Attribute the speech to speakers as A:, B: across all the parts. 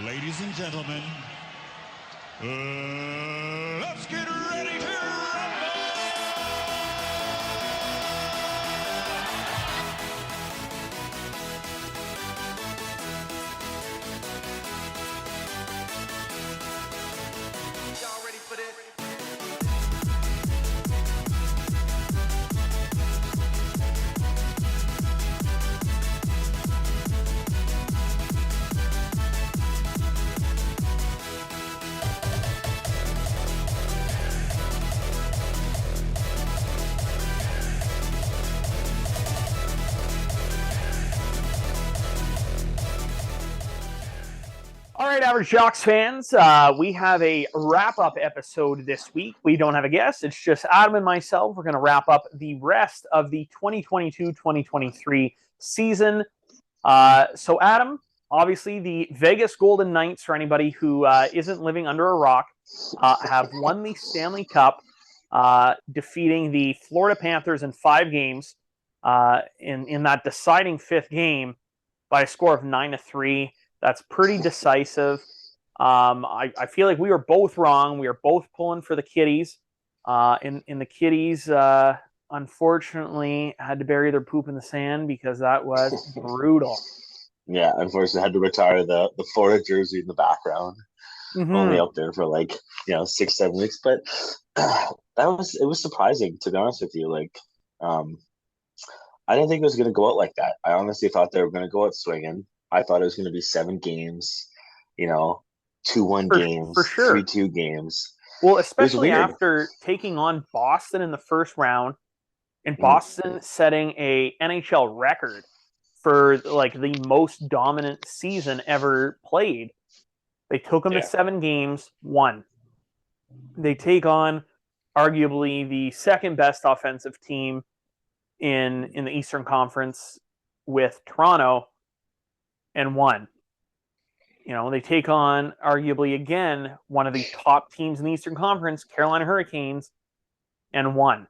A: Ladies and gentlemen, let's get ready to rumble!
B: Y'all ready for this?
C: All right, average Jocks fans, we have a wrap-up episode this week. We don't have a guest. It's just Adam and myself. We're going to wrap up the rest of the 2022-2023 season. So, Adam, obviously the Vegas Golden Knights, for anybody who isn't living under a rock, have won the Stanley Cup, defeating the Florida Panthers in 5 games in that deciding 5th game by a score of 9-3. That's pretty decisive. I feel like we were both wrong. We were both pulling for the Kitties. And the Kitties, unfortunately, had to bury their poop in the sand because that was brutal.
D: Yeah, unfortunately, I had to retire the Florida jersey in the background. Only up there for 6-7 weeks. But it was surprising, to be honest with you. I didn't think it was going to go out like that. I honestly thought they were going to go out swinging. I thought it was going to be 7 games, 2-1 games,
C: for sure.
D: 3-2 games.
C: Well, especially after taking on Boston in the first round, and Boston setting a NHL record for the most dominant season ever played. They took them to 7 games, won. They take on arguably the second best offensive team in the Eastern Conference with Toronto, and won. They take on arguably again one of the top teams in the Eastern Conference, Carolina Hurricanes, and won.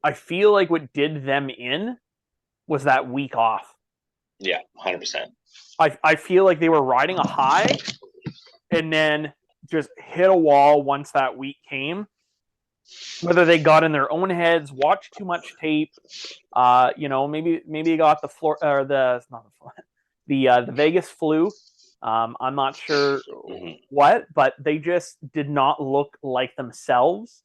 C: I feel like what did them in was that week off.
D: Yeah, 100%.
C: I feel like they were riding a high and then just hit a wall once that week came. Whether they got in their own heads, watched too much tape, maybe they got the Vegas flu. I'm not sure what, but they just did not look like themselves.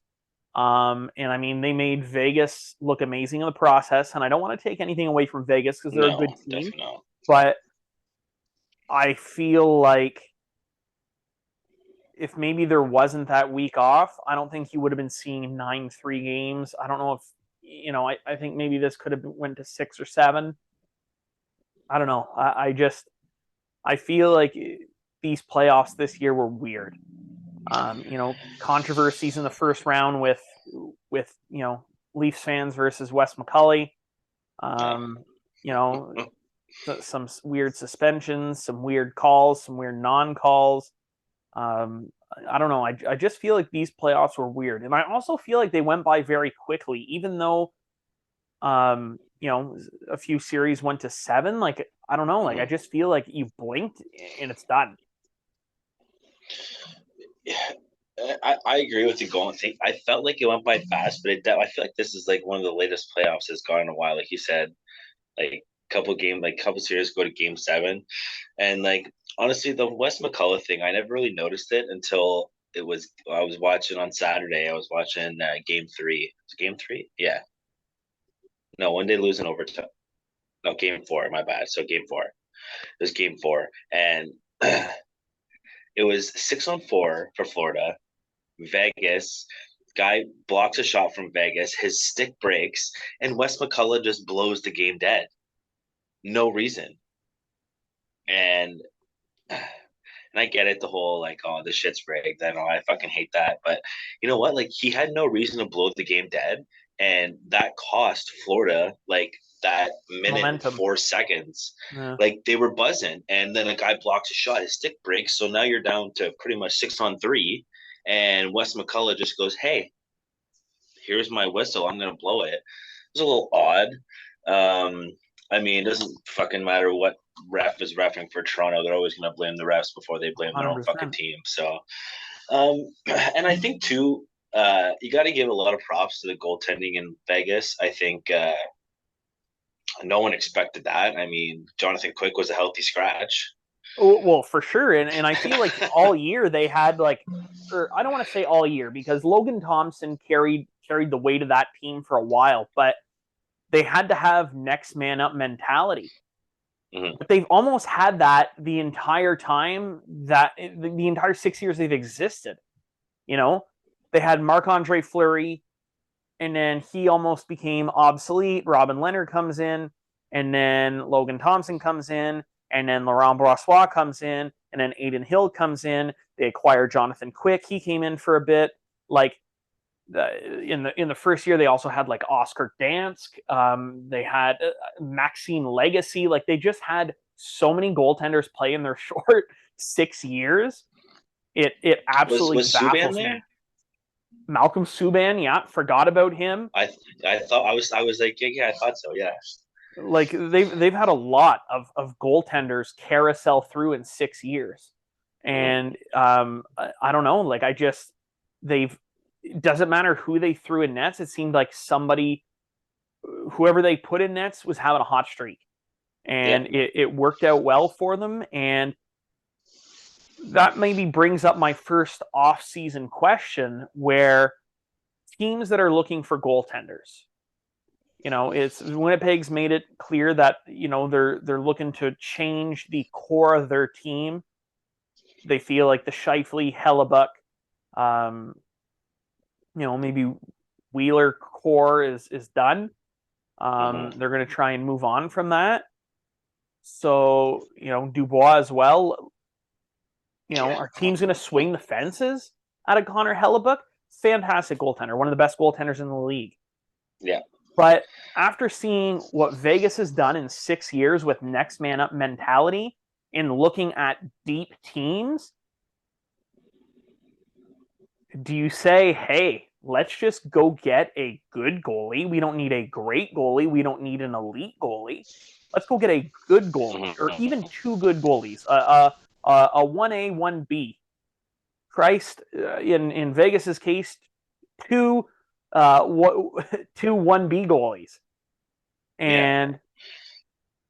C: And I mean, they made Vegas look amazing in the process. And I don't want to take anything away from Vegas because they're a good team, but I feel like if maybe there wasn't that week off, I don't think you would have been seeing 9-3 games. I don't know if, I think maybe this could have went to 6 or 7. I don't know. I feel like these playoffs this year were weird. Controversies in the first round with Leafs fans versus Wes McCulley. Some weird suspensions, some weird calls, some weird non-calls. I don't know. I just feel like these playoffs were weird. And I also feel like they went by very quickly, even though, a few series went to 7. I don't know. I just feel like you blinked and it's done.
D: Yeah, I agree with you going. I felt like it went by fast, but I feel like this is one of the latest playoffs that's gone in a while. Like you said, couple series go to game 7. And honestly, the Wes McCullough thing, I never really noticed it until I was watching on Saturday. I was watching game 3. Was it game 3? Yeah. No, when they lose in overtime. No, game 4. My bad. So game 4. It was game 4, and it was 6-on-4 for Florida. Vegas guy blocks a shot from Vegas. His stick breaks, and Wes McCullough just blows the game dead. No reason. And I get it, the whole the shit's rigged. I know, I fucking hate that. But you know what? He had no reason to blow the game dead, and that cost Florida that minute
C: Momentum.
D: 4 seconds.
C: Yeah.
D: They were buzzing, and then a guy blocks a shot, his stick breaks, so now you're down to pretty much 6-on-3, and Wes McCullough just goes, "Hey, here's my whistle. I'm gonna blow it." It was a little odd. I mean, it doesn't fucking matter what ref is reffing for Toronto, they're always going to blame the refs before they blame their own fucking
C: 100%.
D: team. So, and I think too, you got to give a lot of props to the goaltending in Vegas. I think no one expected that. I mean, Jonathan Quick was a healthy scratch.
C: Well, for sure. And I feel like all year they had like, or I don't want to say all year because Logan Thompson carried the weight of that team for a while, but they had to have next man up mentality.
D: Mm-hmm.
C: But they've almost had that the entire time that the entire 6 years they've existed. You know, they had Marc-Andre Fleury, and then he almost became obsolete. Robin Leonard comes in, and then Logan Thompson comes in, and then Laurent Brossoit comes in, and then Aiden Hill comes in. They acquire Jonathan Quick. He came in for a bit. Like in the first year, they also had like Oscar Dansk. They had Maxime Legacy. Like they just had so many goaltenders play in their short 6 years. It absolutely
D: was Subban
C: baffles
D: there?
C: me. Malcolm Subban, yeah, forgot about him.
D: I thought I was like yeah, I thought so, yeah.
C: Like they've had a lot of goaltenders carousel through in 6 years, and I don't know. Like they've it doesn't matter who they threw in nets. It seemed like whoever they put in nets was having a hot streak, and it worked out well for them. And that maybe brings up my first off-season question, where teams that are looking for goaltenders, it's Winnipeg's made it clear that they're looking to change the core of their team. They feel like the Scheifele, Hellebuck, maybe Wheeler core is done. They're going to try and move on from that. So Dubois as well. Our team's going to swing the fences out of Connor Hellebuck. Fantastic goaltender, one of the best goaltenders in the league.
D: Yeah.
C: But after seeing what Vegas has done in 6 years with next man up mentality and looking at deep teams, do you say, hey, let's just go get a good goalie? We don't need a great goalie. We don't need an elite goalie. Let's go get a good goalie, or even two good goalies, a 1A, 1B. Christ, in Vegas's case, two 1B goalies, and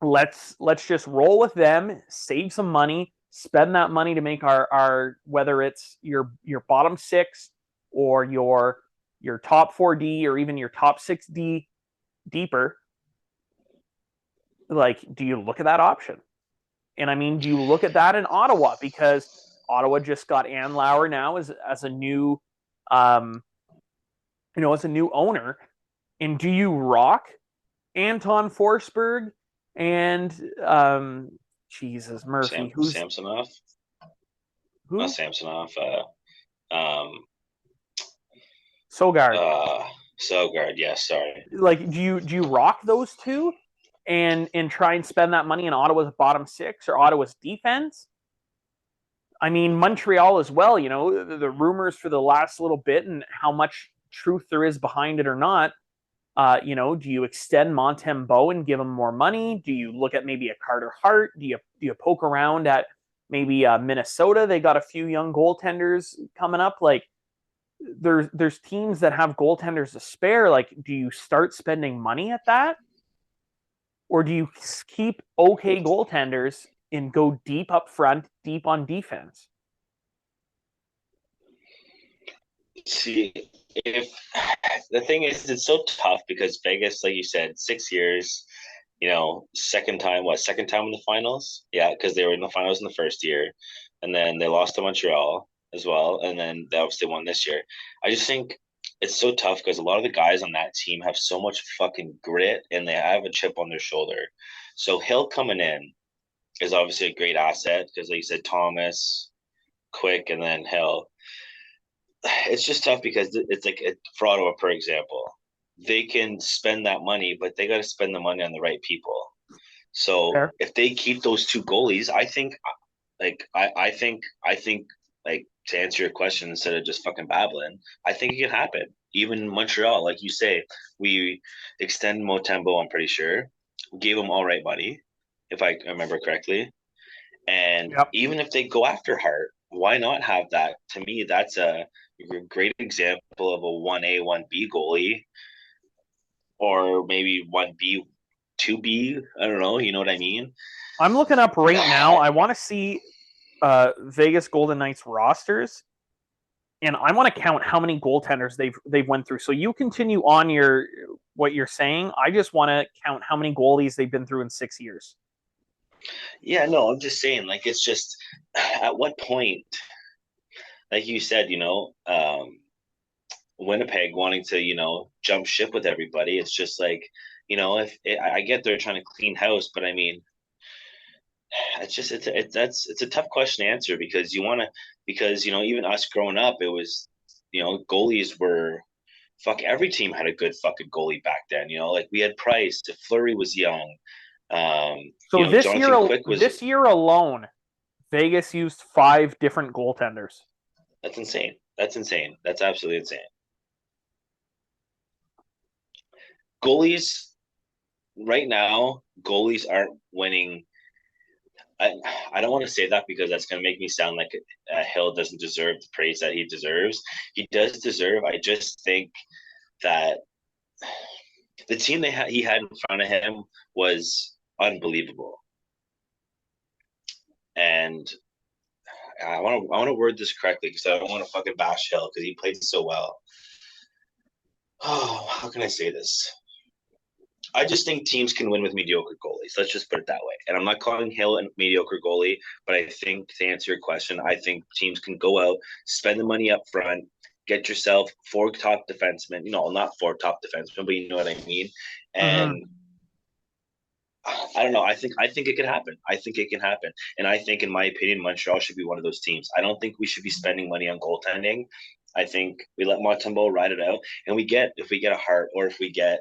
C: let's just roll with them, save some money, spend that money to make our whether it's your bottom six or your top 4D or even your top 6D deeper. Like, do you look at that option? And I mean, do you look at that in Ottawa? Because Ottawa just got Andlauer now as a new as a new owner. And do you rock Anton Forsberg and Jesus Murphy? Who's
D: Samsonov?
C: Who?
D: Not Samsonov.
C: Sogard.
D: Sogard. Yeah, sorry.
C: Like, do you rock those two and try and spend that money in Ottawa's bottom six or Ottawa's defense? I mean, Montreal as well. The rumors for the last little bit and how much truth there is behind it or not. Do you extend Montembeault and give him more money? Do you look at maybe a Carter Hart? Do you poke around at maybe Minnesota? They got a few young goaltenders coming up. Like, there's teams that have goaltenders to spare. Like, do you start spending money at that? Or do you keep okay goaltenders and go deep up front, deep on defense?
D: See, if the thing is, it's so tough because Vegas, like you said, 6 years, second time in the finals? Yeah, because they were in the finals in the first year, and then they lost to Montreal as well, and then they obviously won this year. I just think it's so tough because a lot of the guys on that team have so much fucking grit and they have a chip on their shoulder. So Hill coming in is obviously a great asset because, like you said, Thomas, Quick, and then Hill. It's just tough because it's like for Ottawa, for example, they can spend that money, but they got to spend the money on the right people. So
C: Fair.
D: if they keep those two goalies, I think, like, to answer your question instead of just fucking babbling, I think it can happen. Even Montreal, like you say, we extend Montembeault, I'm pretty sure. We gave him all right money. if I remember correctly. And
C: Yep.
D: even if they go after Hart, why not have that? To me, that's a great example of a 1A, 1B goalie, or maybe 1B, 2B. I don't know. You know what I mean?
C: I'm looking up right now. I want to see Vegas Golden Knights rosters, and I want to count how many goaltenders they've went through. So you continue on what you're saying. I just want to count how many goalies they've been through in 6 years.
D: Yeah, no, I'm just saying, like, it's just at what point, like you said, Winnipeg wanting to, jump ship with everybody. It's just like, if I get they're trying to clean house, but I mean, it's a tough question to answer because even us growing up, it was, goalies were every team had a good fucking goalie back then. Like we had Price, if Fleury was young.
C: So
D: Jonathan Quick was.
C: this year alone, Vegas used 5 different goaltenders.
D: That's insane. That's insane. That's absolutely insane. Goalies right now, goalies aren't winning. I don't want to say that because that's going to make me sound like Hill doesn't deserve the praise that he deserves. He does deserve. I just think that the team he had in front of him was unbelievable, and I want to word this correctly because I don't want to fucking bash Hill because he played so well. Oh, how can I say this? I just think teams can win with mediocre goalies. Let's just put it that way. And I'm not calling Hill a mediocre goalie, but I think to answer your question, I think teams can go out, spend the money up front, get yourself 4 top defensemen. Not 4 top defensemen, but you know what I mean. And I don't know. I think it can happen. I think it can happen. And I think, in my opinion, Montreal should be one of those teams. I don't think we should be spending money on goaltending. I think we let Montembeault ride it out, and if we get a Hart, or if we get,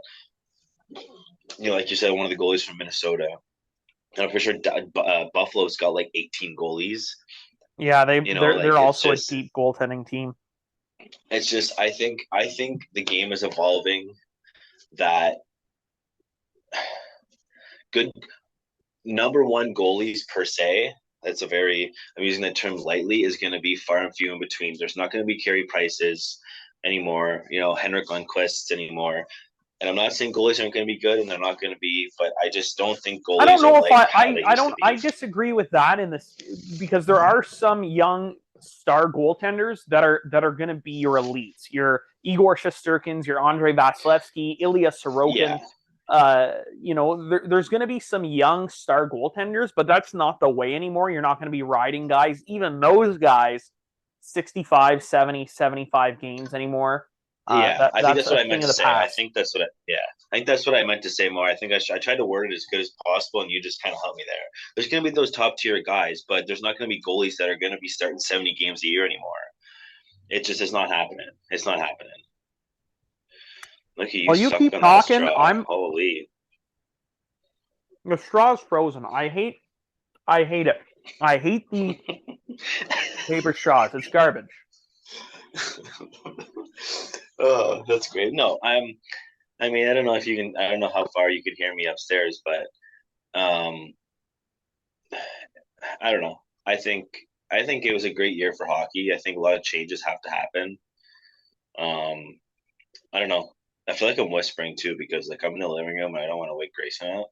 D: like you said, one of the goalies from Minnesota. And I'm pretty sure Buffalo's got like 18 goalies.
C: Yeah, they're also a deep goaltending team.
D: It's just I think the game is evolving that good number one goalies per se. That's I'm using that term lightly, is going to be far and few in between. There's not going to be Carey Prices anymore, Henrik Lundqvist anymore. And I'm not saying goalies aren't going to be good, and they're not going to be, but I just don't think goalies.
C: I don't know if
D: I don't.
C: I disagree with that in this, because there are some young star goaltenders that are going to be your elites. Your Igor Shesterkins, your Andrei Vasilevsky, Ilya Sorokin. Yeah. There's going to be some young star goaltenders, but that's not the way anymore. You're not going to be riding guys, even those guys, 65, 70, 75 games anymore.
D: I think that's what I meant to say. I think that's what I meant to say more. I think I tried to word it as good as possible, and you just kind of helped me there. There's going to be those top tier guys, but there's not going to be goalies that are going to be starting 70 games a year anymore. It just is not happening. It's not happening. Look at you.
C: Well, you keep talking.
D: Holy.
C: The straw's frozen. I hate it. I hate the paper straws. It's garbage.
D: Oh, that's great. No, I don't know if you can. I don't know how far you could hear me upstairs, but I don't know. I think it was a great year for hockey. I think a lot of changes have to happen. I don't know. I feel like I'm whispering too because I'm in the living room and I don't want to wake Grayson out.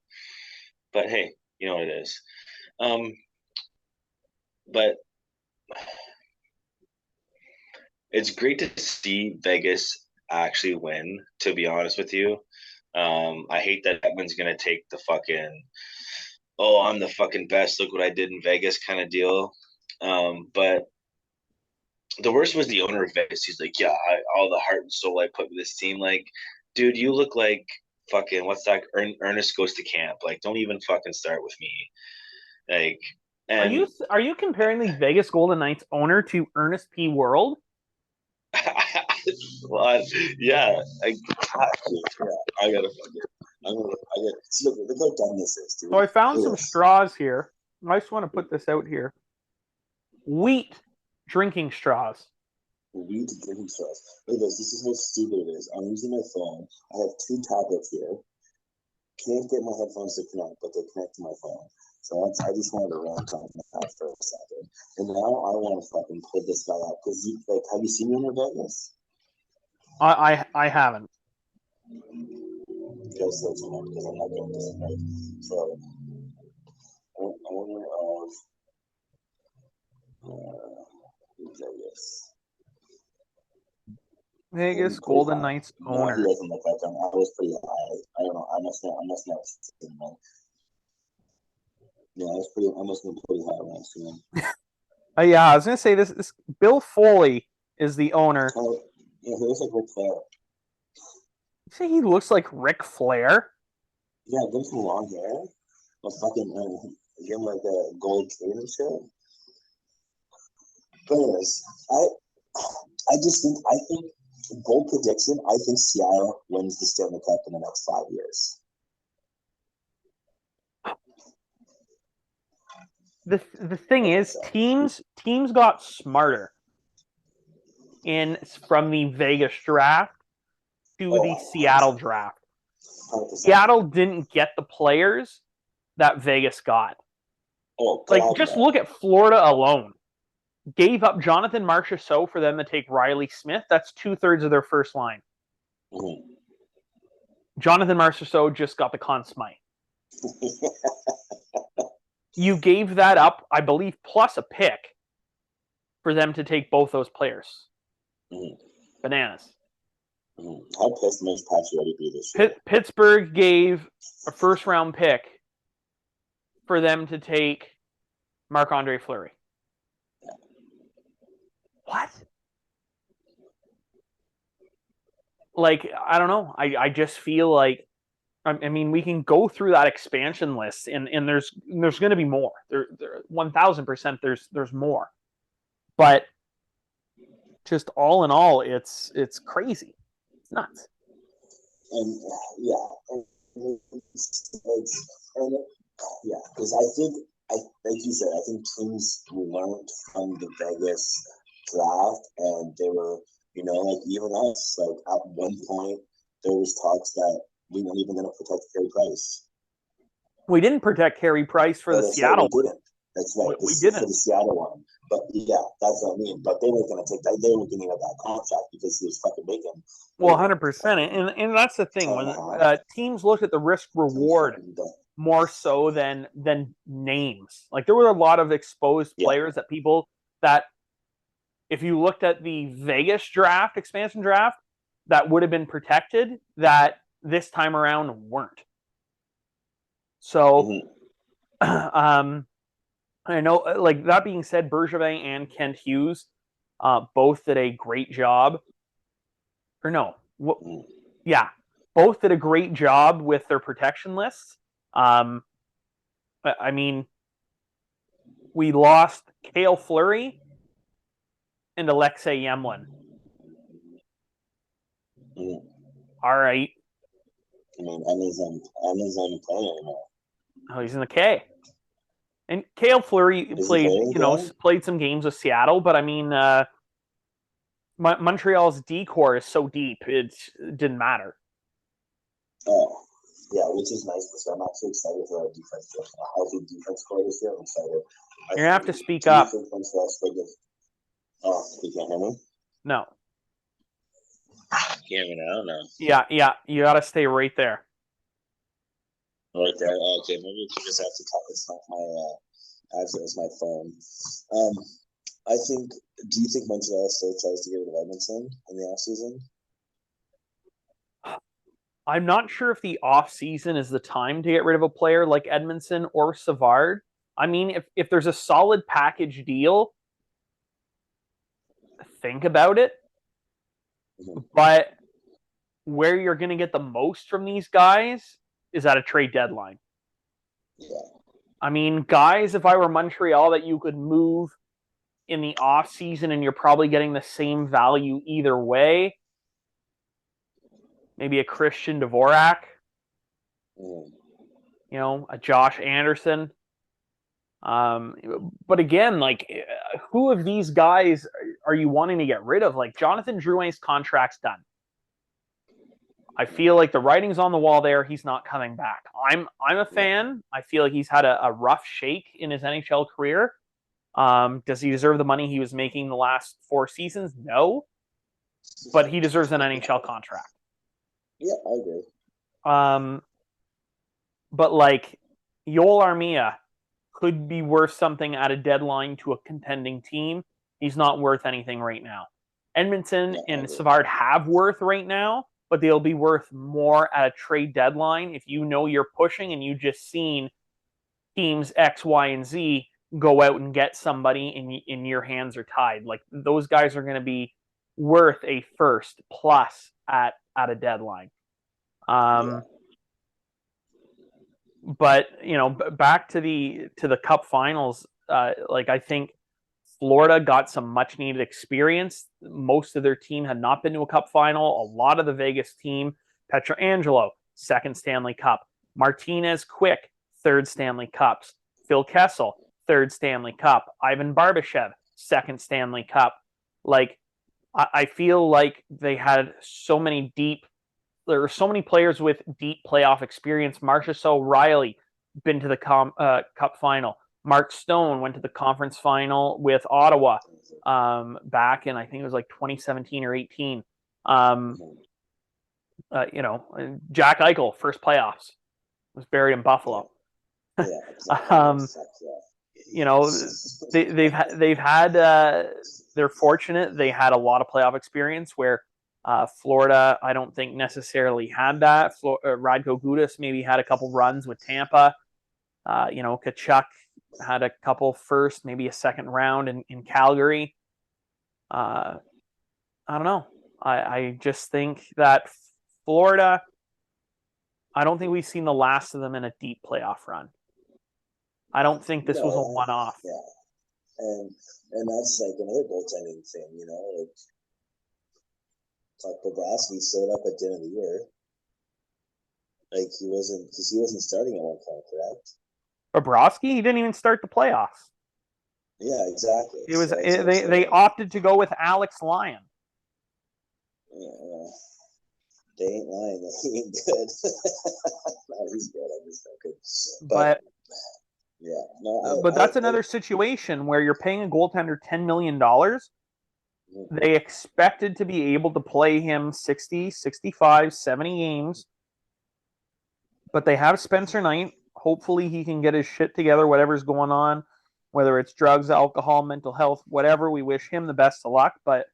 D: But hey, you know what it is. But it's great to see Vegas actually win, to be honest with you. I hate that Edmonds going to take the fucking, oh, I'm the fucking best, look what I did in Vegas kind of deal. But the worst was the owner of Vegas. He's like, yeah, all the heart and soul I put with this team. Like, dude, you look like fucking, what's that? Ernest Goes to Camp. Like, don't even fucking start with me. Like, and
C: are you comparing the Vegas Golden Knights owner to Ernest P. World?
D: Well, yeah, I gotta fucking. Look how dumb this is, dude.
C: So I found some straws here. I just want to put this out here. Wheat drinking straws.
B: Wheat drinking straws. Look at this. This is how stupid it is. I'm using my phone. I have 2 tablets here. Can't get my headphones to connect, but they connect to my phone. So I just wanted to rant on that for a second. And now I want to fucking pull this guy out because have you seen him in Vegas?
C: I haven't.
B: Just let you know because I'm not going to disagree. So owner of Vegas.
C: Vegas Golden Knights
B: No,
C: owner.
B: he doesn't look like him. I was pretty high. I don't know. I must not have seen him. Yeah, I must have been pretty high when I seen him.
C: Yeah, I was gonna say this Bill Foley is the owner.
B: Oh, yeah, he looks like Ric Flair.
C: You say he looks like Ric Flair?
B: Yeah, give him some long hair. But fucking give him like a gold chain and shit. But anyways, I think bold prediction. I think Seattle wins the Stanley Cup in the next 5 years.
C: The thing is, teams got smarter from the Vegas draft to the Seattle draft.
B: 100%.
C: Seattle didn't get the players that Vegas got. Just look at Florida alone. Gave up Jonathan Marchessault for them to take Riley Smith. That's 2/3 of their first line.
B: Mm-hmm.
C: Jonathan Marchessault just got the Conn Smythe. You gave that up, I believe, plus a pick for them to take both those players.
B: Mm-hmm.
C: Bananas.
B: Mm-hmm. How pissed must Pacioretty be this year?
C: Pittsburgh gave a first-round pick for them to take Marc-Andre Fleury.
B: Yeah.
C: What? Like, I don't know. I just feel like, I mean, we can go through that expansion list, and there's going to be more. There 1,000% there's more, but just all in all, it's crazy. It's nuts.
B: And because I think, like you said, I think teams learned from the Vegas draft, and they were, like even us, like at one point there was talks that we weren't even going to protect Carey Price.
C: We didn't protect Carey Price for the Seattle one.
B: That's right.
C: We didn't.
B: For the Seattle one. But yeah, that's what I mean. But they weren't going to take that. They weren't getting that contract because he was fucking making.
C: Well, 100%. And that's the thing. When teams look at the risk reward more so than names. Like, there were a lot of exposed players that people that, if you looked at the Vegas draft, expansion draft, that would have been protected, that this time around weren't. So, I know, like, that being said, Bergevin and Kent Hughes both did a great job. Or no, both did a great job with their protection lists. I mean, we lost Cale Fleury and Alexei Yemlin. All right.
B: I mean, Emmy's on playing anymore.
C: Oh, he's in the K. And Cale Fleury played some games with Seattle, but I mean, Montreal's D-core is so deep, it didn't matter.
B: Oh, yeah, which is nice because I'm actually excited for our defense. A healthy defense core this year. I'm excited.
C: You're going to have to speak up.
B: Oh, you can't hear me?
C: No.
D: Can't hear me now? No.
C: Yeah, you got to stay right there.
B: Right there. Oh, okay, maybe you just have to talk. It's not my it's my phone. Do you think Montreal still tries to get rid of Edmondson in the offseason?
C: I'm not sure if the offseason is the time to get rid of a player like Edmondson or Savard. I mean, if there's a solid package deal, think about it. Mm-hmm. But where you're going to get the most from these guys is at a trade deadline.
B: Yeah.
C: I mean, guys, if I were Montreal, that you could move in the off season and you're probably getting the same value either way. Maybe a Christian Dvorak. A Josh Anderson. But again, like, who of these guys are you wanting to get rid of? Like, Jonathan Drouin's contract's done. I feel like the writing's on the wall there. He's not coming back. I'm a fan. I feel like he's had a rough shake in his NHL career. Does he deserve the money he was making the last 4 seasons? No. But he deserves an NHL contract.
B: Yeah, I agree.
C: But like Yoel Armia could be worth something at a deadline to a contending team. He's not worth anything right now. Edmonton and Savard have worth right now, but they'll be worth more at a trade deadline if you know you're pushing and you just seen teams X, Y, and Z go out and get somebody and your hands are tied. Like those guys are going to be worth a first plus at a deadline. But back to the Cup Finals. Like I think Florida got some much needed experience. Most of their team had not been to a Cup Final. A lot of the Vegas team, Pietrangelo, second Stanley Cup. Martinez Quick, third Stanley Cups. Phil Kessel, third Stanley Cup. Ivan Barbashev, second Stanley Cup. Like I feel like they had so many there were so many players with deep playoff experience. Marcus O'Reilly been to the Cup Final. Mark Stone went to the conference final with Ottawa back in, I think it was like 2017 or 18. Jack Eichel, first playoffs, was buried in Buffalo. They've had they're fortunate. They had a lot of playoff experience where Florida, I don't think necessarily had that. Radko Gudas maybe had a couple runs with Tampa. Tkachuk had a couple first, maybe a second round in Calgary. I don't know. I just think that Florida, I don't think we've seen the last of them in a deep playoff run. I don't think this was a one-off.
B: Yeah, and that's like another goaltending thing, like Bobrovsky showed up at the end of the year. Like he wasn't starting at one point, correct?
C: Bobrovsky, he didn't even start the playoffs.
B: Yeah, exactly.
C: It was they opted to go with Alex Lyon.
B: Yeah, they ain't lying. He ain't good. No, he's good. I'm just joking. But yeah, no.
C: But that's another situation where you're paying a goaltender $10 million. They expected to be able to play him 60, 65, 70 games. But they have Spencer Knight. Hopefully he can get his shit together, whatever's going on, whether it's drugs, alcohol, mental health, whatever. We wish him the best of luck. But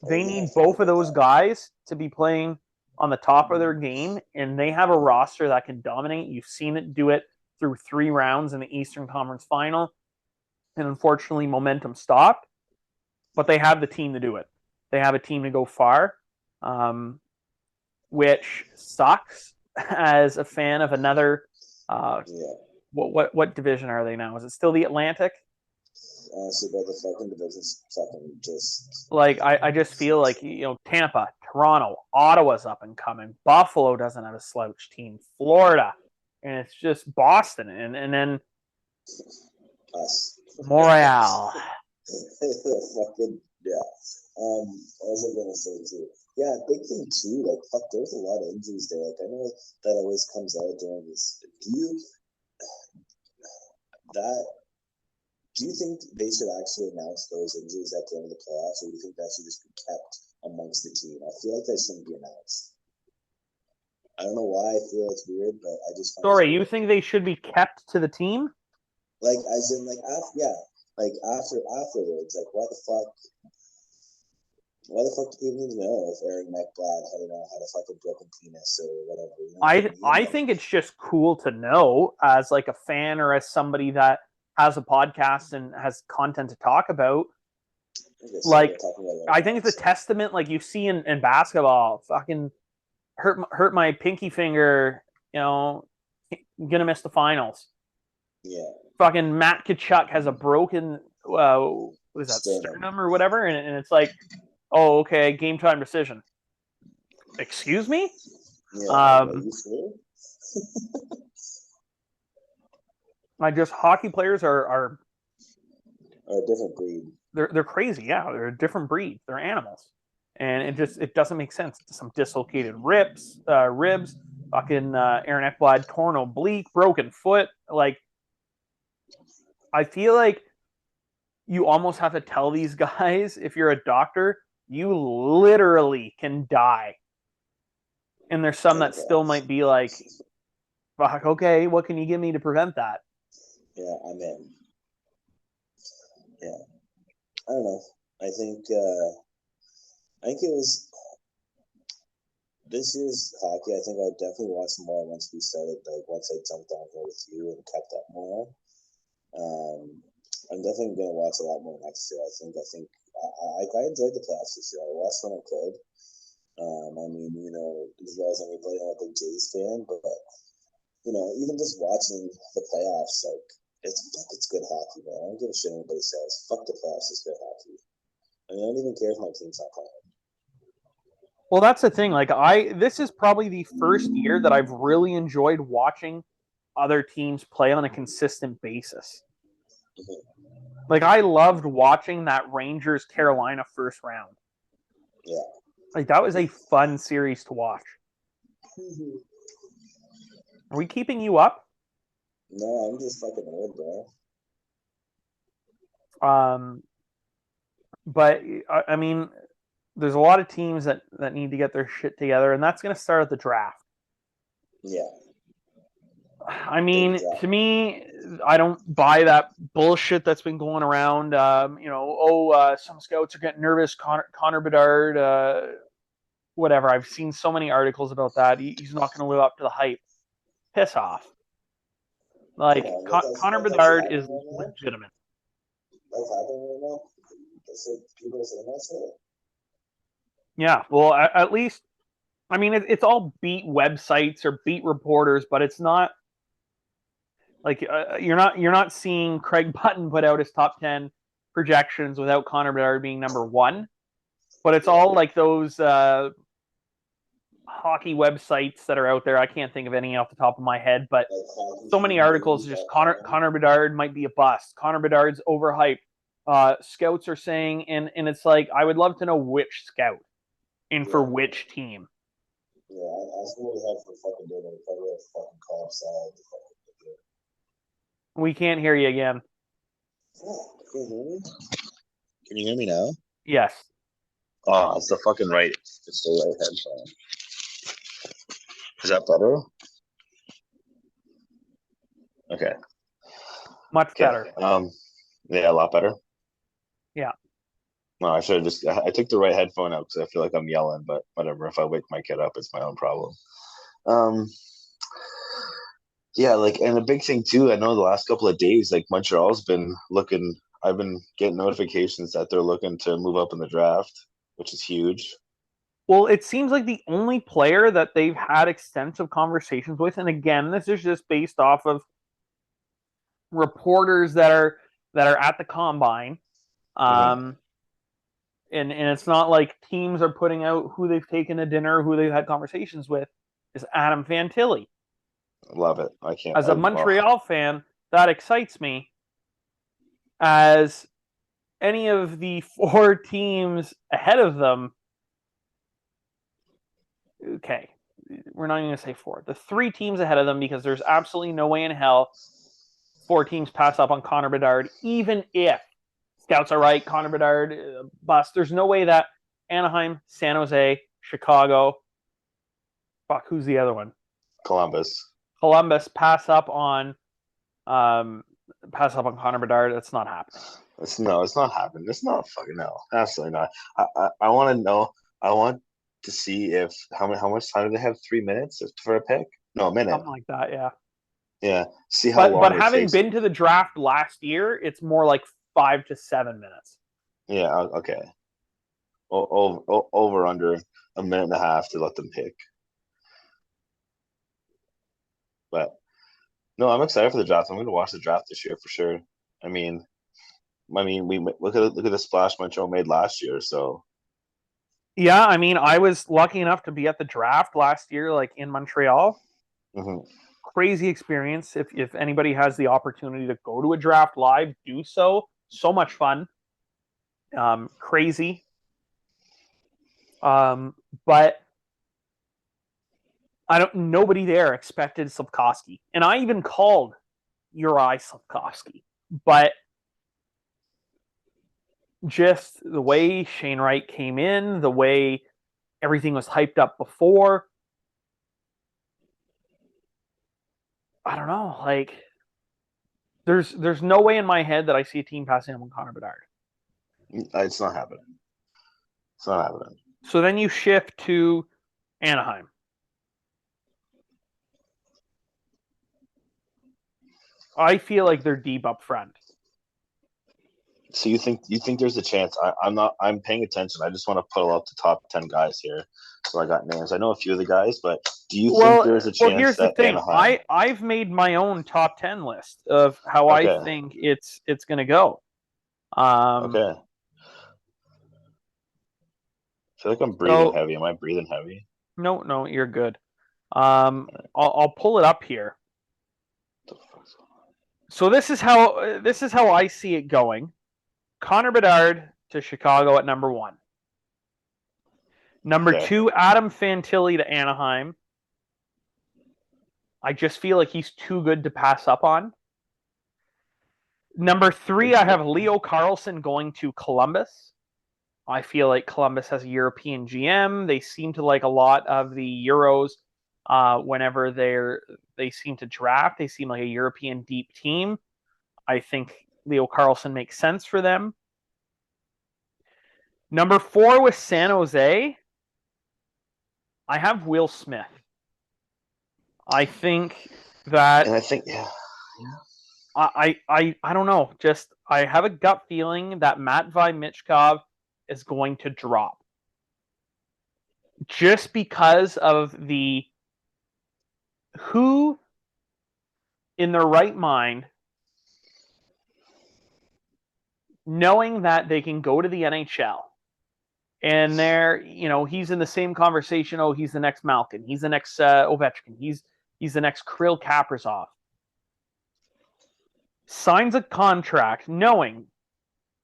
C: they need both of those guys to be playing on the top of their game, and they have a roster that can dominate. You've seen it do it through 3 rounds in the Eastern Conference Final, and unfortunately momentum stopped. But they have the team to do it. They have a team to go far, which sucks as a fan of another. What division are they now? Is it still the Atlantic?
B: So by the fucking division's second, just
C: like I just feel like Tampa, Toronto, Ottawa's up and coming. Buffalo doesn't have a slouch team. Florida, and it's just Boston, and then
B: us.
C: Montreal.
B: Fucking yeah. What was I gonna say too? Yeah, big thing too. Like fuck, there's a lot of injuries there. Like I know that always comes out during this. Do you think they should actually announce those injuries at the end of the playoffs, or do you think that should just be kept amongst the team? I feel like that shouldn't be announced. I don't know why I feel it's weird, but I just.
C: Sorry, you think they should be kept to the team?
B: Like, as in, like, afterwards, like, why the fuck do people need to know if Aaron McBride had a fucking broken penis or whatever?
C: I think it's just cool to know as like a fan or as somebody that has a podcast and has content to talk about. Like, I think it's a testament, like you see in basketball, fucking hurt my pinky finger, gonna miss the finals.
B: Yeah.
C: Fucking Matt Tkachuk has a broken what is that, sternum or whatever, and it's like, oh, okay, game time decision. Excuse me?
B: Yeah,
C: hockey players are
B: a different breed.
C: They're crazy, yeah. They're a different breed. They're animals. and it doesn't make sense. Some dislocated ribs. Fucking Aaron Ekblad torn oblique, broken foot. Like, I feel like you almost have to tell these guys, if you're a doctor, you literally can die. And there's some that still might be like, fuck, okay, what can you give me to prevent that?
B: Yeah, I'm in. Yeah. I don't know. I think it was this year's hockey. I think I would definitely watch more once we started. Like once I jumped on here with you and kept up more. I'm definitely gonna watch a lot more next year. I think I enjoyed the playoffs this year. I watched when I could. I mean, you know, as well as anybody, I'm a big Jays fan, but you know, even just watching the playoffs, like it's good hockey, man. I don't give a shit what anybody says. Fuck the playoffs, it's good hockey. I mean, I don't even care if my team's not playing.
C: Well, that's the thing. Like, this is probably the first year that I've really enjoyed watching other teams play on a consistent basis. Like, I loved watching that Rangers Carolina first round.
B: Yeah.
C: Like, that was a fun series to watch. Are we keeping you up?
B: No, I'm just fucking old, bro.
C: But I mean, there's a lot of teams that need to get their shit together, and that's going to start at the draft.
B: Yeah.
C: I mean, to me, I don't buy that bullshit that's been going around. Some scouts are getting nervous. Connor Bedard, whatever. I've seen so many articles about that. He's not going to live up to the hype. Piss off. Like, Connor Bedard is legitimate.
B: That's happening right now? People are saying that shit?
C: Yeah, well, at least, I mean, it's all beat websites or beat reporters, but it's not like you're not seeing Craig Button put out his top 10 projections without Connor Bedard being number one. But it's all like those hockey websites that are out there. I can't think of any off the top of my head, but so many articles just Connor Bedard might be a bust. Connor Bedard's overhyped. Scouts are saying, and it's like, I would love to know which scout and for which team.
B: Yeah, I still have for fucking doing it. Probably have fucking call side.
C: We can't hear you again.
B: Oh, can you hear me? Can you hear me now?
C: Yes.
B: Oh, it's the fucking right. It's the right headphone. Is that better? Okay.
C: Much better.
B: Yeah, a lot better.
C: Yeah.
B: No, I should have I took the right headphone out because I feel like I'm yelling, but whatever. If I wake my kid up, it's my own problem. Yeah, like, and the big thing too, I know the last couple of days, like Montreal's been looking, I've been getting notifications that they're looking to move up in the draft, which is huge.
C: Well, it seems like the only player that they've had extensive conversations with, and again, this is just based off of reporters that are at the combine. And it's not like teams are putting out who they've taken to dinner, who they've had conversations with, is Adam Fantilli.
B: Love it. I can't.
C: As a Montreal fan, that excites me. As any of the four teams ahead of them, okay, we're not even going to say four. The three teams ahead of them, because there's absolutely no way in hell four teams pass up on Connor Bedard, even if scouts are right, Connor Bedard bust. There's no way that Anaheim, San Jose, Chicago, fuck, who's the other one?
B: Columbus
C: pass up on Connor Bedard. That's not happening.
B: It's not happening. It's not fucking no. Absolutely not. I want to know. I want to see if how much time do they have? 3 minutes for a pick? No, a minute.
C: Something like that. Yeah.
B: Yeah. See how long.
C: But having been to the draft last year, it's more like 5 to 7 minutes.
B: Yeah. Okay. Over under a minute and a half to let them pick. But no, I'm excited for the draft. I'm going to watch the draft this year for sure. I mean, we look at the splash Montreal made last year. So
C: yeah, I mean, I was lucky enough to be at the draft last year, like in Montreal.
B: Mm-hmm.
C: Crazy experience. If anybody has the opportunity to go to a draft live, do so. So much fun. Crazy. But nobody there expected Slafkovsky. And I even called Uri Slafkovsky. But just the way Shane Wright came in, the way everything was hyped up before, I don't know. Like, there's no way in my head that I see a team passing up on Connor Bedard.
B: It's not happening. It's not happening.
C: So then you shift to Anaheim. I feel like they're deep up front.
B: So you think there's a chance? I'm paying attention. I just want to pull out the top 10 guys here. So I got names. I know a few of the guys, but do you think there's a chance?
C: Well, here's the thing.
B: Anaheim...
C: I've made my own top 10 list of how I think it's going to go.
B: Okay. I feel like I'm breathing heavy. Am I breathing heavy?
C: No, you're good. I'll pull it up here. So this is how I see it going. Connor Bedard to Chicago at number 1. Number 2, Adam Fantilli to Anaheim. I just feel like he's too good to pass up on. Number 3, I have Leo Carlsson going to Columbus. I feel like Columbus has a European GM. They seem to like a lot of the Euros. Whenever they seem to draft, they seem like a European deep team. I think Leo Carlsson makes sense for them. Number 4 with San Jose, I have Will Smith. I think that,
B: and I think
C: I don't know. Just I have a gut feeling that Matvei Michkov is going to drop, just because of who in their right mind, knowing that they can go to the NHL and he's in the same conversation. Oh, he's the next Malkin. He's the next Ovechkin. He's the next Kirill Kaprizov. Signs a contract knowing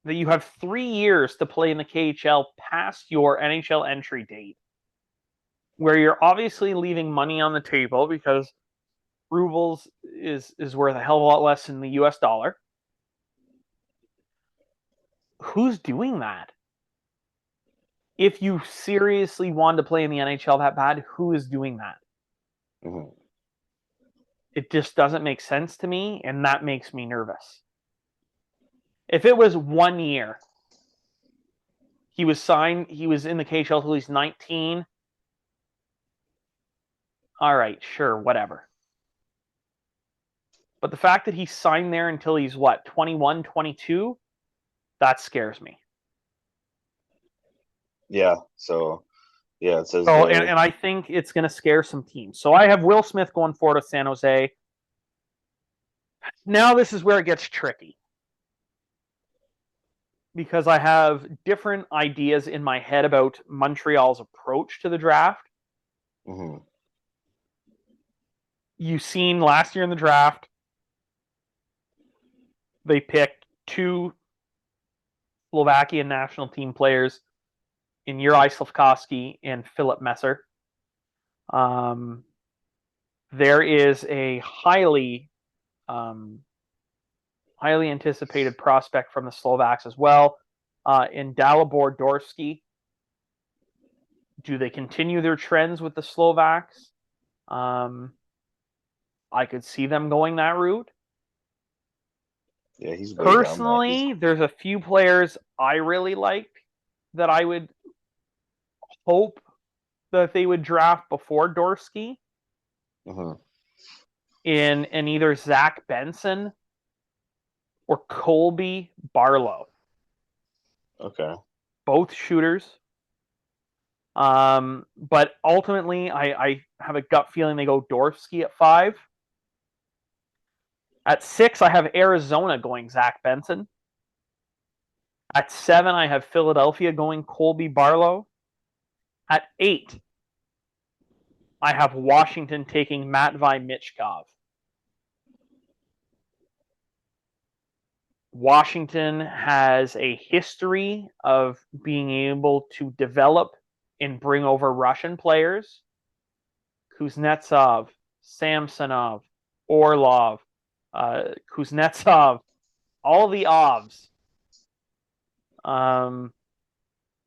C: that you have 3 years to play in the KHL past your NHL entry date, where you're obviously leaving money on the table because rubles is worth a hell of a lot less than the US dollar. Who's doing that? If you seriously want to play in the NHL that bad, who is doing that?
B: Mm-hmm.
C: It just doesn't make sense to me, and that makes me nervous. If it was 1 year, he was signed, he was in the KHL till he's 19. All right, sure, whatever. But the fact that he signed there until he's 21, 22, that scares me.
B: Yeah, so yeah, it says
C: so, and I think it's going to scare some teams. So I have Will Smith going forward to San Jose. Now this is where it gets tricky, because I have different ideas in my head about Montreal's approach to the draft.
B: Mm-hmm.
C: You've seen last year in the draft, they picked 2 Slovakian national team players in Uri Slafkovsky and Philip Messer. There is a highly anticipated prospect from the Slovaks as well, in Dalibor Dorsky. Do they continue their trends with the Slovaks? I could see them going that route.
B: Yeah, he's
C: personally. There's a few players I really like that I would hope that they would draft before Dorsky.
B: Mm-hmm.
C: In either Zach Benson or Colby Barlow.
B: Okay.
C: Both shooters. But ultimately, I have a gut feeling they go Dorsky at 5. At 6, I have Arizona going Zach Benson. At 7, I have Philadelphia going Colby Barlow. At 8, I have Washington taking Matvei Michkov. Washington has a history of being able to develop and bring over Russian players, Kuznetsov, Samsonov, Orlov, Kuznetsov, all the Ovs.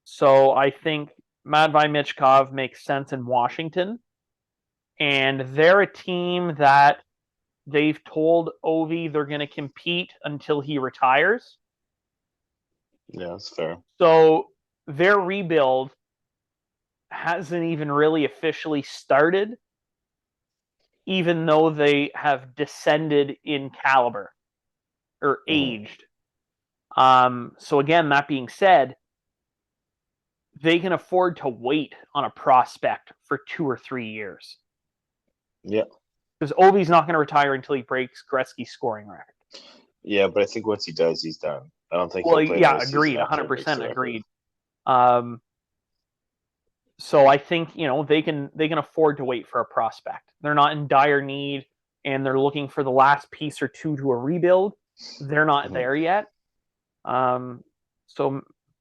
C: So I think Matvei Michkov makes sense in Washington. And they're a team that they've told Ovi they're going to compete until he retires.
E: Yeah, that's fair.
C: So their rebuild hasn't even really officially started, even though they have descended in caliber or aged. So again, that being said, they can afford to wait on a prospect for 2 or 3 years.
E: Yeah.
C: Because Ovi's not going to retire until he breaks Gretzky's scoring record.
E: Yeah, but I think once he does, he's done. I don't think
C: Well,
E: he'll play
C: yeah,
E: another season
C: agreed,
E: after he breaks
C: 100%
E: the record.
C: agreed. So I think they can afford to wait for a prospect. They're not in dire need, and they're looking for the last piece or two to a rebuild. They're not there yet. So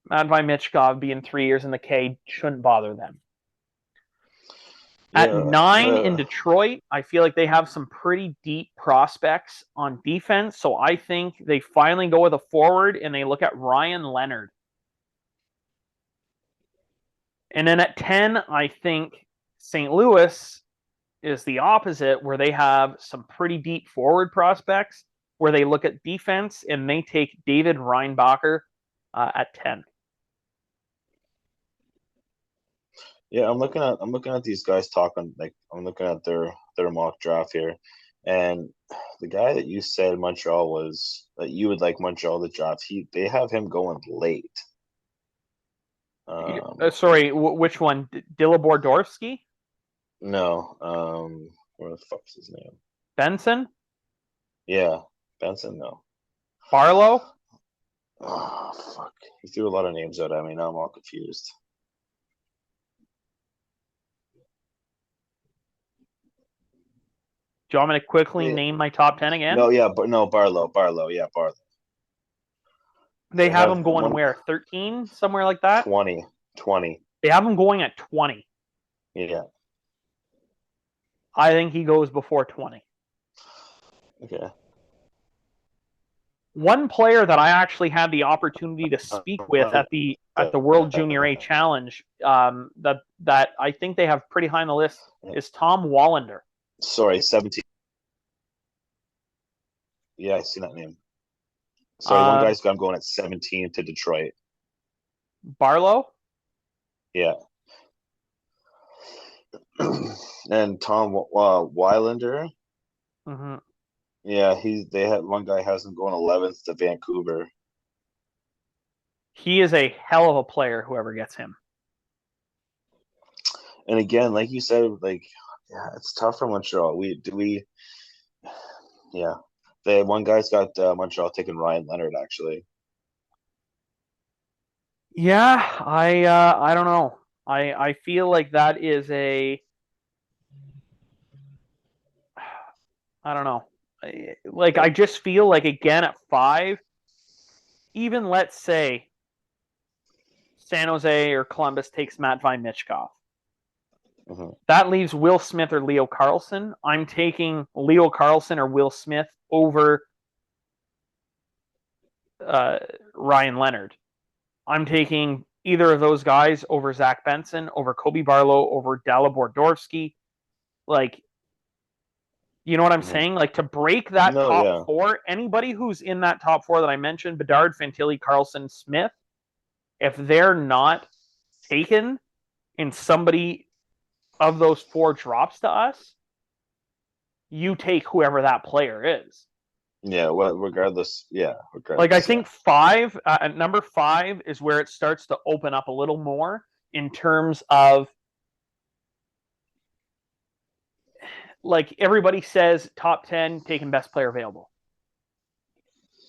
C: Matvei Michkov being 3 years in the K shouldn't bother them. At 9 in Detroit, I feel like they have some pretty deep prospects on defense. So I think they finally go with a forward and they look at Ryan Leonard. And then at 10, I think St. Louis is the opposite, where they have some pretty deep forward prospects, where they look at defense and they take David Reinbacher at 10.
E: Yeah, I'm looking at these guys talking. Like, I'm looking at their mock draft here, and the guy that you said Montreal was that you would like Montreal to draft. They have him going late.
C: Sorry, which one? Dalibor Dvorsky?
E: No. Where the fuck's his name?
C: Benson?
E: Yeah, Benson. No.
C: Barlow?
E: Oh fuck! He threw a lot of names out at me. Now I'm all confused.
C: Do you want me to quickly name my top 10 again?
E: No, yeah, but no, Barlow. Yeah, Barlow.
C: They have him going where? 13? Somewhere like that?
E: 20.
C: They have him going at 20.
E: Yeah.
C: I think he goes before 20.
E: Okay.
C: One player that I actually had the opportunity to speak with at the World Junior A Challenge that I think they have pretty high on the list is Tom Wallander.
E: Sorry, 17. Yeah, I see that name. Sorry, one guy's got him going at 17 to Detroit.
C: Barlow?
E: Yeah. And Tom Weilander.
C: Mm-hmm.
E: Yeah, one guy has him going 11th to Vancouver.
C: He is a hell of a player, whoever gets him.
E: And again, like you said, it's tough for Montreal. One guy's got Montreal taking Ryan Leonard, actually.
C: Yeah, I don't know. I feel like that is I don't know. I just feel like, again, at 5, even let's say San Jose or Columbus takes Matvei Michkov.
E: Mm-hmm.
C: That leaves Will Smith or Leo Carlsson. I'm taking Leo Carlsson or Will Smith over Ryan Leonard. I'm taking either of those guys over Zach Benson, over Kobe Barlow, over Dalibor Dvorsky. You know what I'm saying? To break that top 4, anybody who's in that top 4 that I mentioned, Bedard, Fantilli, Carlson, Smith, if they're not taken and somebody of those 4 drops to us, you take whoever that player is.
E: Yeah, well, regardless.
C: I think 5, at number 5 is where it starts to open up a little more in terms of, everybody says top 10 taking best player available.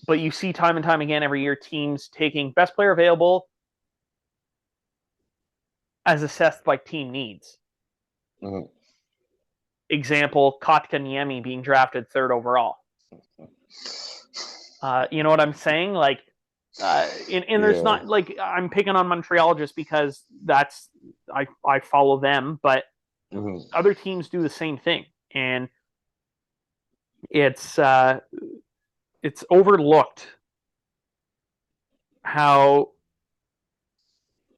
C: But you see time and time again every year teams taking best player available as assessed by team needs.
E: Mm-hmm.
C: Example, Kotkaniemi being drafted 3rd overall. You know what I'm saying? And there's not like I'm picking on Montreal just because I follow them, but other teams do the same thing, and it's overlooked how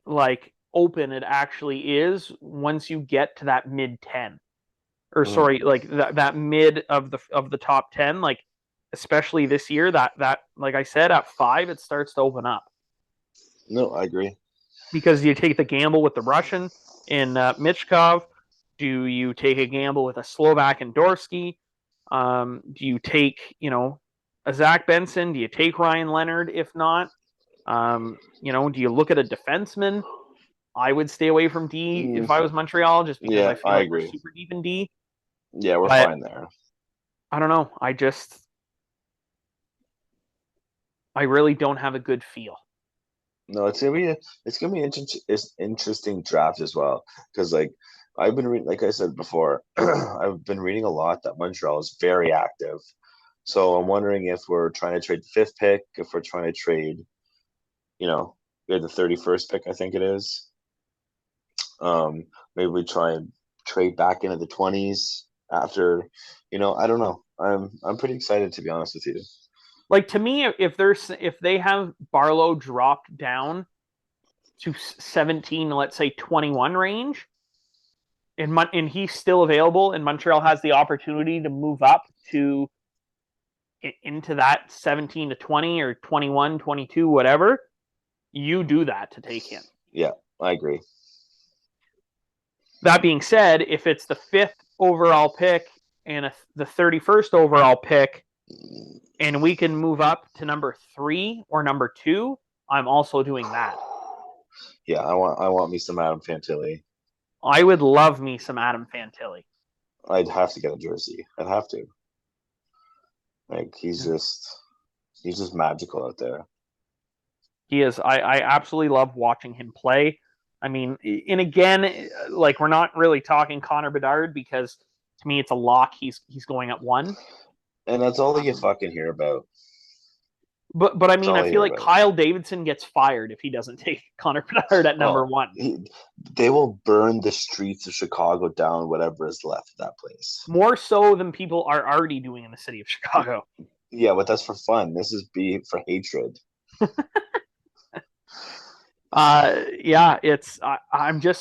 C: like open it actually is once you get to that mid 10, or sorry, like that mid of the top 10, like especially this year, that like I said, at 5 it starts to open up.
E: No, I agree.
C: Because you take the gamble with the Russian in Michkov. Do you take a gamble with a Slovak in Dorsky? Do you take, a Zach Benson? Do you take Ryan Leonard? If not, do you look at a defenseman? I would stay away from D if I was Montreal, just because I feel like
E: agree.
C: we're super deep in D.
E: Yeah, we're fine there.
C: I don't know. I really don't have a good feel.
E: No, it's gonna be interesting draft as well, because like I've been reading, like I said before, I've been reading a lot that Montreal is very active. So I'm wondering if we're trying to trade the 5th pick, if we're trying to trade, we have the 31st pick, I think it is. Maybe we try and trade back into the 20s after, I don't know. I'm pretty excited, to be honest with you.
C: Like, to me, if they have Barlow dropped down to 17, let's say 21 range, and he's still available, and Montreal has the opportunity to move up into that 17 to 20 or 21, 22, whatever, you do that to take him.
E: Yeah, I agree.
C: That being said, if it's the 5th overall pick and the 31st overall pick, and we can move up to number 3 or number 2, I'm also doing that.
E: Yeah, I want me some Adam Fantilli.
C: I would love me some Adam Fantilli.
E: I'd have to get a jersey. I'd have to. Like, he's just magical out there.
C: He is. I absolutely love watching him play. I mean, and again, like, we're not really talking Connor Bedard, because to me it's a lock. He's going at 1.
E: And that's all that you fucking hear about.
C: But I mean, I feel like Kyle Davidson gets fired if he doesn't take Connor Bedard at number 1.
E: They will burn the streets of Chicago down, whatever is left of that place.
C: More so than people are already doing in the city of Chicago.
E: Yeah, but that's for fun. This is for hatred.
C: Yeah,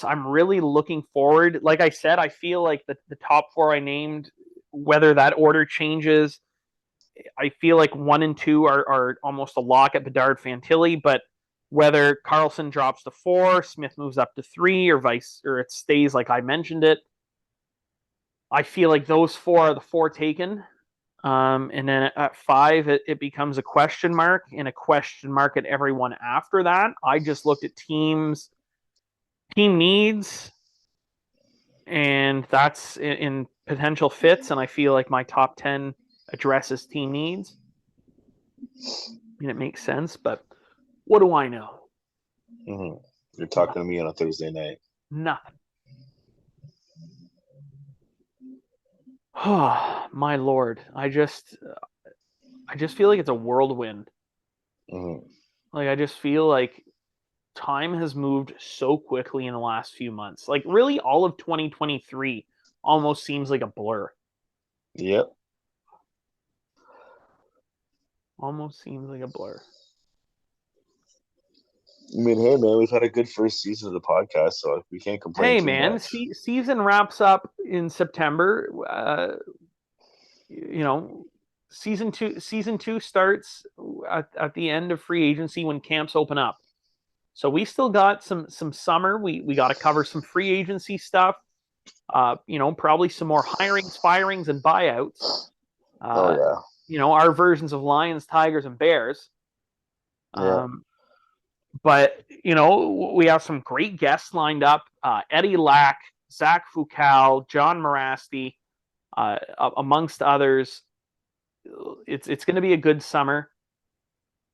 C: I'm really looking forward. Like I said, I feel like the top 4 I named, whether that order changes, I feel like 1 and 2 are almost a lock at Bedard, Fantilli, but whether Carlson drops to 4, Smith moves up to 3, or it stays like I mentioned it, I feel like those 4 are the 4 taken. And then at 5, it becomes a question mark, and a question mark at everyone after that. I just looked at team needs, and that's in potential fits, and I feel like my top 10 addresses team needs. I mean, it makes sense, but what do I know?
E: Mm-hmm. You're talking to me on a Thursday night.
C: Nothing. Oh, my Lord. I just feel like it's a whirlwind.
E: Mm-hmm.
C: Like, I just feel like time has moved so quickly in the last few months. Like, really, all of 2023 almost seems like a blur.
E: Yep.
C: Almost seems like a blur.
E: I mean, hey, man, we've had a good first season of the podcast, so we can't complain too much.
C: Season wraps up in September. Season two starts at the end of free agency when camps open up. So we still got some summer. We got to cover some free agency stuff. Probably some more hirings, firings, and buyouts. Our versions of Lions, Tigers, and Bears.
E: Yeah.
C: But we have some great guests lined up. Eddie Lack, Zach Foucault, John Morasti, amongst others. It's going to be a good summer.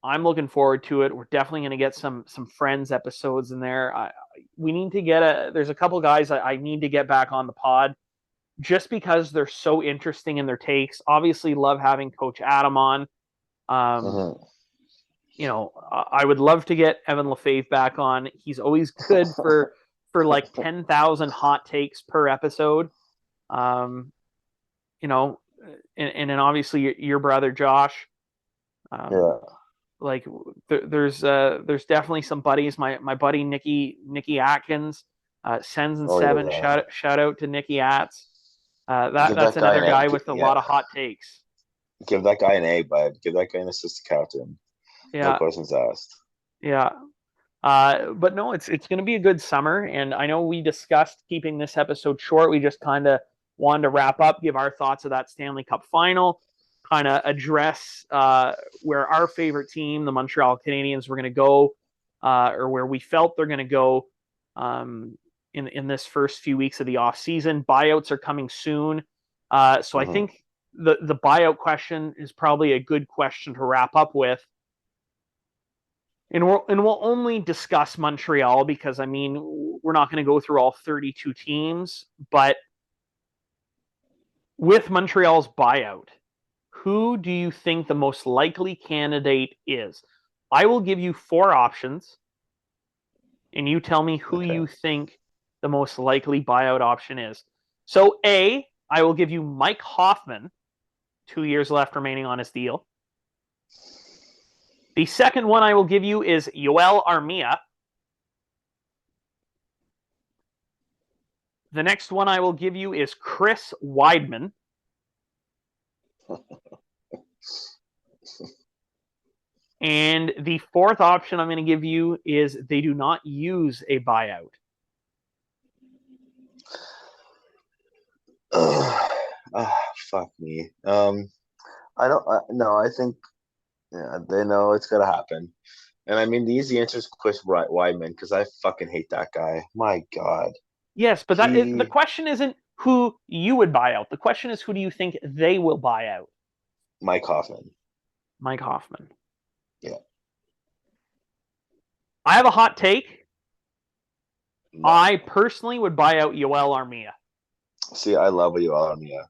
C: I'm looking forward to it. We're definitely going to get some Friends episodes in there. We need to there's a couple guys I need to get back on the pod, just because they're so interesting in their takes. Obviously, love having Coach Adam on. I would love to get Evan Lefebvre back on. He's always good for like 10,000 hot takes per episode. And then obviously your brother Josh. Like there's definitely some buddies. My buddy Nikki Atkins, Sens and Seven.
E: Yeah.
C: Shout out to Nikki Atz. That's another guy with a lot of hot takes.
E: Give that guy an A, bud. Give that guy an assistant captain.
C: Yeah.
E: No questions asked.
C: Yeah. But no, it's going to be a good summer, and I know we discussed keeping this episode short. We just kind of wanted to wrap up, give our thoughts of that Stanley Cup Final, kind of address where our favorite team, the Montreal Canadiens, were going to go, or where we felt they're going to go in this first few weeks of the off season. Buyouts are coming soon, so I think the buyout question is probably a good question to wrap up with. And we'll only discuss Montreal because, I mean, we're not going to go through all 32 teams. But with Montreal's buyout, who do you think the most likely candidate is? I will give you 4 options, and you tell me who you think the most likely buyout option is. So A, I will give you Mike Hoffman, 2 years left remaining on his deal. The second one I will give you is Yoel Armia. The next one I will give you is Chris Weidman. And the fourth option I'm going to give you is they do not use a buyout.
E: Fuck me. I think they know it's gonna happen. And I mean, the easy answer is Chris Weidman, because I fucking hate that guy. My God.
C: Yes, but the question isn't who you would buy out. The question is, who do you think they will buy out?
E: Mike Hoffman.
C: Mike Hoffman.
E: Yeah.
C: I have a hot take. No. I personally would buy out Yoel Armia.
E: See, I love Yoel Armia.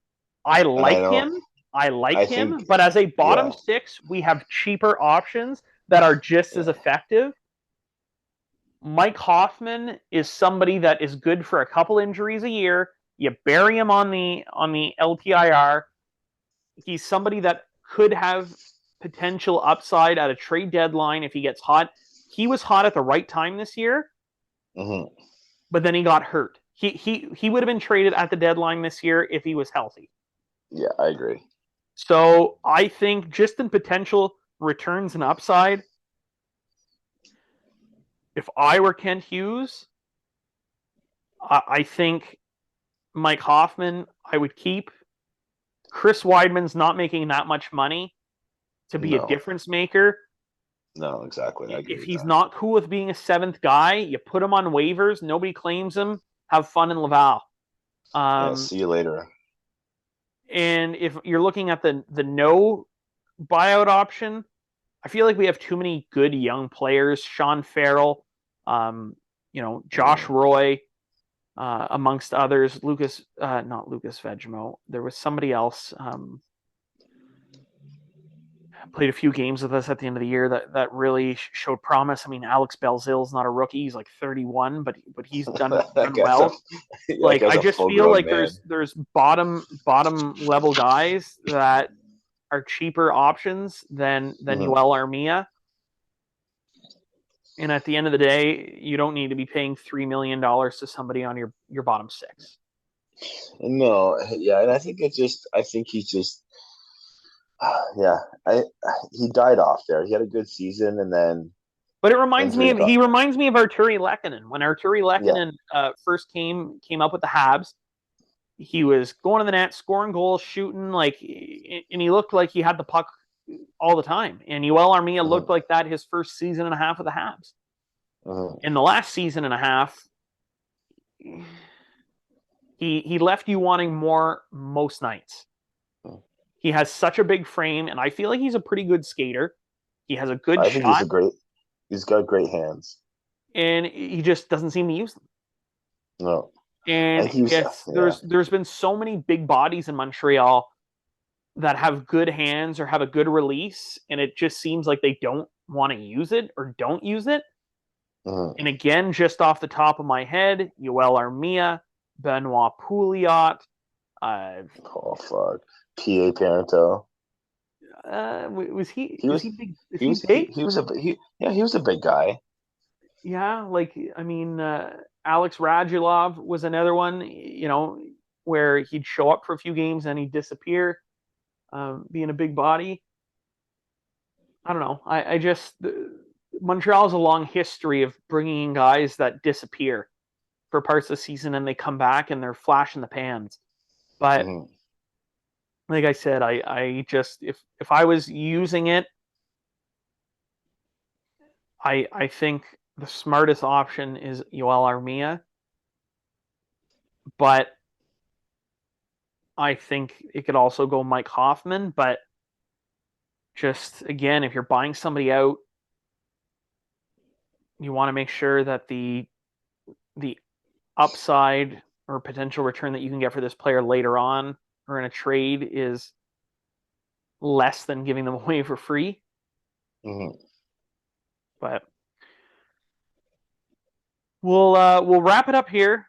C: I like him. I like him, but as a bottom 6, we have cheaper options that are just as effective. Mike Hoffman is somebody that is good for a couple injuries a year. You bury him on the LTIR. He's somebody that could have potential upside at a trade deadline if he gets hot. He was hot at the right time this year, but then he got hurt. He would have been traded at the deadline this year if he was healthy.
E: Yeah, I agree.
C: So I think just in potential returns and upside, if I were Kent Hughes, I think Mike Hoffman I would keep. Chris Weidman's not making that much money to be a difference maker.
E: No, exactly.
C: If he's not cool with being a 7th guy, you put him on waivers. Nobody claims him. Have fun in Laval.
E: See you later.
C: And if you're looking at the no buyout option, I feel like we have too many good young players. Sean Farrell, Josh Roy, amongst others. Not Lucas Vegemot. There was somebody else. Played a few games with us at the end of the year that really showed promise. I mean, Alex Belzil's not a rookie; he's like 31, but he's done well. I just feel like there's bottom level guys that are cheaper options than Yoel Armia. And at the end of the day, you don't need to be paying $3 million to somebody on your bottom 6.
E: No, yeah, and I think he's just. He died off there. He had a good season, and then.
C: But it reminds me of Arturi Lehkonen. When Arturi Lehkonen first came up with the Habs, he was going to the net, scoring goals, shooting, and he looked like he had the puck all the time. And Yoel Armia looked like that his first season and a half of the Habs. In the last season and a half, he left you wanting more most nights. He has such a big frame, and I feel like he's a pretty good skater. He has a good shot.
E: I think he's got great hands.
C: And he just doesn't seem to use them.
E: No.
C: And there's been so many big bodies in Montreal that have good hands or have a good release, and it just seems like they don't want to use it or don't use it.
E: Mhm.
C: And again, just off the top of my head, Yoel Armia, Benoit Pouliot,
E: Oh fuck, P.A. Parenteau.
C: was he
E: He was
C: big? Is
E: he
C: he
E: was
C: big?
E: he was a he was a big guy.
C: Yeah, like I mean, Alex Radulov was another one. Where he'd show up for a few games and he'd disappear, being a big body. I don't know. I just Montreal has a long history of bringing guys that disappear for parts of the season and they come back and they're flash in the pans. But
E: Mhm.
C: like I said, I just if I was using it, I think the smartest option is Yoel Armia. But I think it could also go Mike Hoffman. But just again, if you're buying somebody out, you want to make sure that the upside or potential return that you can get for this player later on or in a trade is less than giving them away for free.
E: Mhm.
C: But we'll wrap it up here.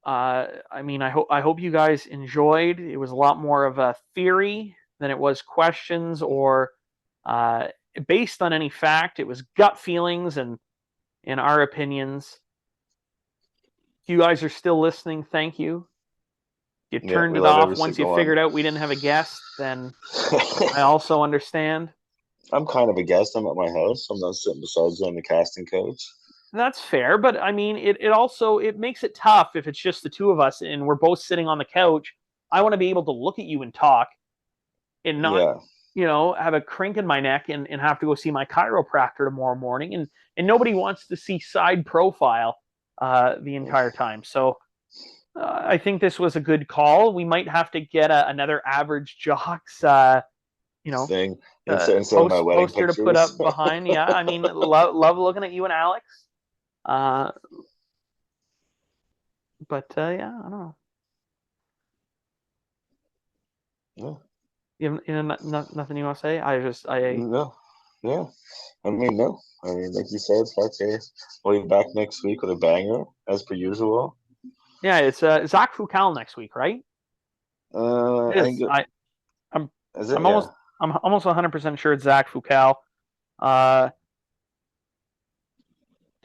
C: I mean, I hope you guys enjoyed. It was a lot more of a theory than it was questions or based on any fact. It was gut feelings and in our opinions. If you guys are still listening, thank you. You
E: Yeah,
C: turned
E: we
C: it
E: love
C: off
E: every
C: once you
E: single
C: figured
E: one.
C: out we didn't have a guest, then I also understand.
E: I'm kind of a guest. I'm at my house. I'm not sitting beside you on the casting couch.
C: That's fair, but I mean, it also it makes it tough if it's just the two of us and we're both sitting on the couch. I want to be able to look at you and talk and not,
E: Yeah.
C: have a crink in my neck and have to go see my chiropractor tomorrow morning. And nobody wants to see side profile the entire time. So I think this was a good call. We might have to get another average Jocks,
E: Thing instead of my wedding
C: poster to put
E: pictures.
C: up behind. Yeah, I mean, love looking at you and Alex. But yeah, I don't know.
E: Yeah.
C: You have nothing you want to say?
E: No. Yeah. I mean, no. I mean, like you said, fuck hey. We'll be back next week with a banger, as per usual.
C: Yeah, it's Zach Fucal next week, right? It
E: I think
C: is. I'm
E: is it?
C: I'm
E: Yeah.
C: almost 100% sure it's Zach Fucal.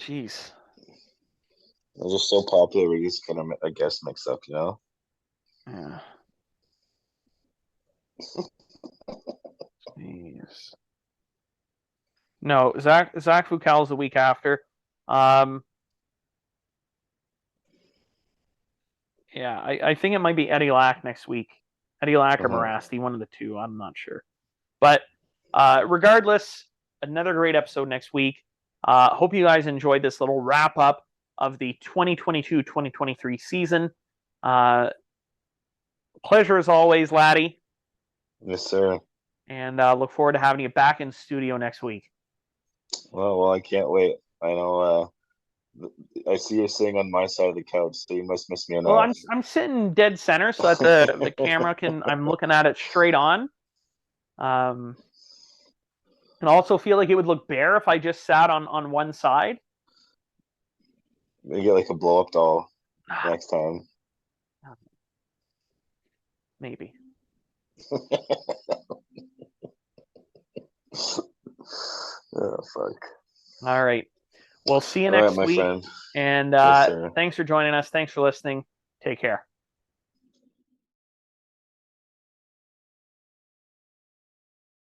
C: Jeez.
E: They're just so popular, we just kind of, I guess, mix up,
C: Yeah. Jeez. No, Zach Fucal is the week after. Yeah, I think it might be Eddie Lack next week. Eddie Lack or Morasti, one of the two. I'm not sure. But regardless, another great episode next week. Hope you guys enjoyed this little wrap up of the 2022-2023 season. Pleasure as always, Laddie.
E: Yes, sir.
C: And look forward to having you back in studio next week.
E: Well, I can't wait. I know. I see you sitting on my side of the couch, so you must miss me
C: Well,
E: enough.
C: I'm sitting dead center so that the camera can. I'm looking at it straight on. And also feel like it would look bare if I just sat on one side.
E: You get like a blow up doll next time.
C: Maybe.
E: Oh, fuck.
C: All right. We'll see you
E: All right,
C: next
E: my
C: week.
E: friend.
C: And
E: Yes, sir.
C: thanks for joining us. Thanks for listening. Take care.